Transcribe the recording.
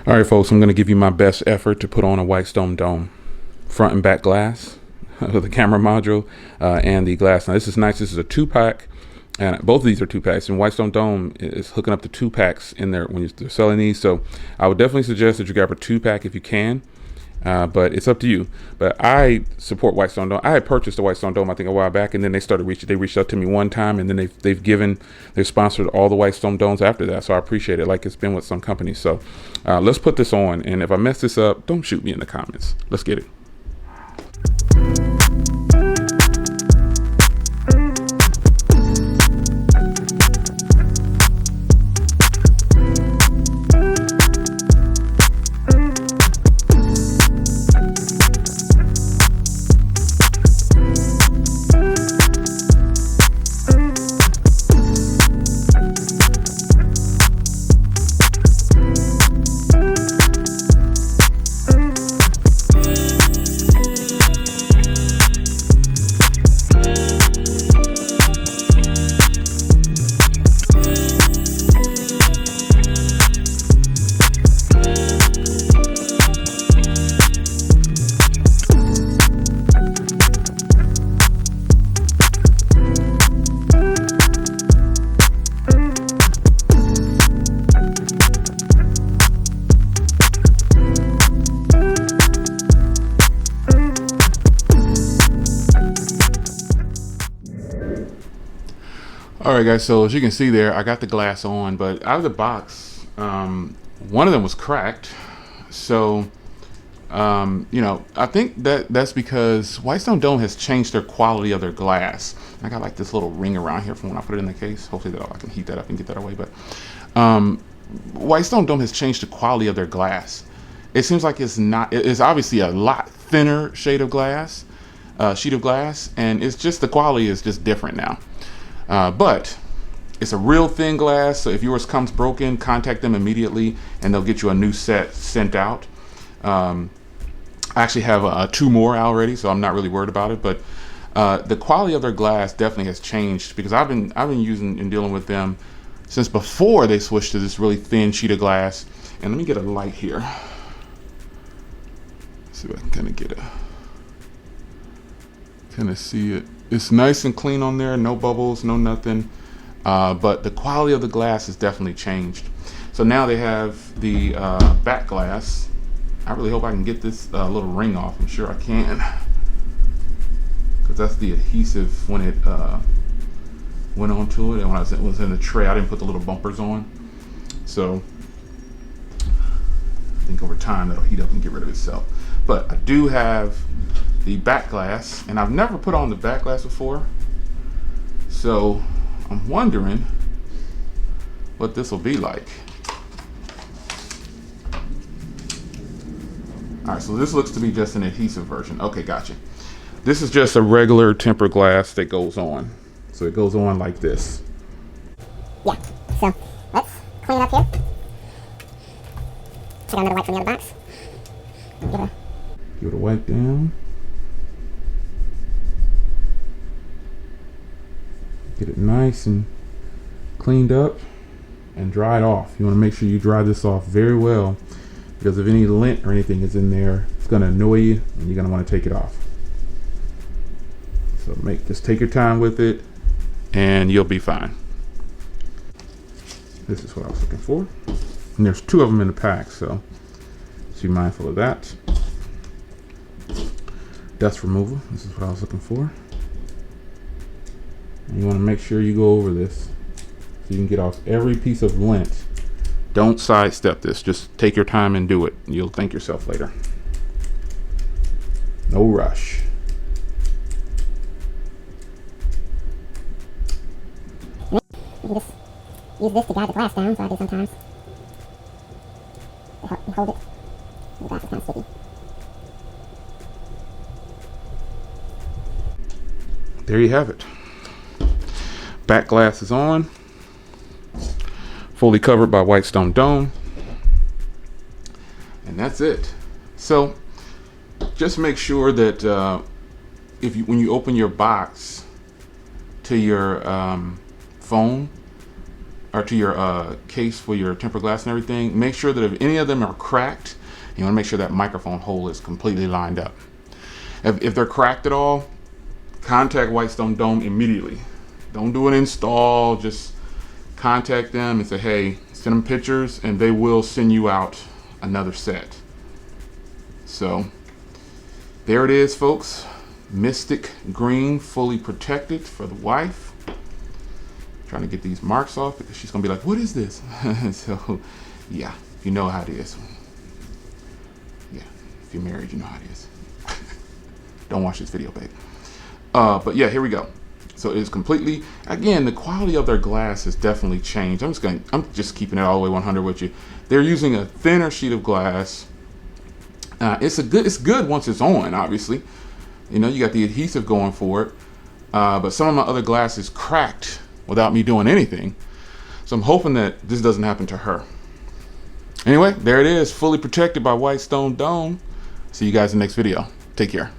All right, folks, I'm going to give you my best effort to put on a WhiteStone dome. Front and back glass with the camera module and the glass. Now, this is nice. This is a 2-pack, and both of these are 2-packs. And WhiteStone Dome is hooking up the 2-packs in there when you're selling these. So I would definitely suggest that you grab a 2-pack if you can. But it's up to you. But I support WhiteStone Dome. I had purchased a WhiteStone Dome, I think, a while back, and then they reached out to me one time, and then they've sponsored all the WhiteStone Domes after that. So I appreciate it, like it's been with some companies. So let's put this on, and if I mess this up, don't shoot me in the comments. Let's get it. All right, guys, so as you can see there, I got the glass on, but out of the box, one of them was cracked. So, I think that's because WhiteStone Dome has changed their quality of their glass. I got like this little ring around here from when I put it in the case. Hopefully I can heat that up and get that away. But WhiteStone Dome has changed the quality of their glass. It seems like it's obviously a lot thinner sheet of glass, and it's just the quality is just different now. But it's a real thin glass, so if yours comes broken, contact them immediately and they'll get you a new set sent out. I actually have 2 more already, so I'm not really worried about it. But the quality of their glass definitely has changed, because I've been using and dealing with them since before they switched to this really thin sheet of glass. And let me get a light here. Let's see if I can kind of see it. It's nice and clean on there, no bubbles, no nothing. But the quality of the glass has definitely changed. So now they have the back glass. I really hope I can get this little ring off. I'm sure I can, because that's the adhesive when it went onto it. And when it was in the tray, I didn't put the little bumpers on. So I think over time that'll heat up and get rid of itself. But I do have the back glass, and I've never put on the back glass before, so I'm wondering what this will be like. All right, so this looks to be just an adhesive version. Okay, gotcha. This is just a regular tempered glass that goes on. So it goes on like this. Yeah, so let's clean it up here. Check out another wipe from the other box. Give it a wipe down. Get it nice and cleaned up and dried off. You want to make sure you dry this off very well, because if any lint or anything is in there, it's going to annoy you and you're going to want to take it off. So just take your time with it and you'll be fine. This is what I was looking for. And there's 2 of them in the pack, so just be mindful of that. Dust removal, this is what I was looking for. And you want to make sure you go over this so you can get off every piece of lint. Don't sidestep this. Just take your time and do it. You'll thank yourself later. No rush. You can just use this to guide the glass down, so I do sometimes. You hold it. The glass is kind of sticky. There you have it. Back glass is on, fully covered by WhiteStone Dome, and that's it. So just make sure that when you open your box to your phone, or to your case for your tempered glass and everything, make sure that if any of them are cracked, you want to make sure that microphone hole is completely lined up. If they're cracked at all, contact WhiteStone Dome immediately. Don't do an install, just contact them and say, hey, send them pictures and they will send you out another set. So there it is, folks. Mystic green, fully protected for the wife. Trying to get these marks off because she's gonna be like, what is this? So yeah, you know how it is. Yeah, if you're married, you know how it is. Don't watch this video, babe. But yeah, here we go. So it's completely, again, the quality of their glass has definitely changed. I'm just keeping it all the way 100 with you. They're using a thinner sheet of glass. It's good once it's on, obviously. You know, you got the adhesive going for it. But some of my other glass is cracked without me doing anything. So I'm hoping that this doesn't happen to her. Anyway, there it is, fully protected by WhiteStone Dome. See you guys in the next video. Take care.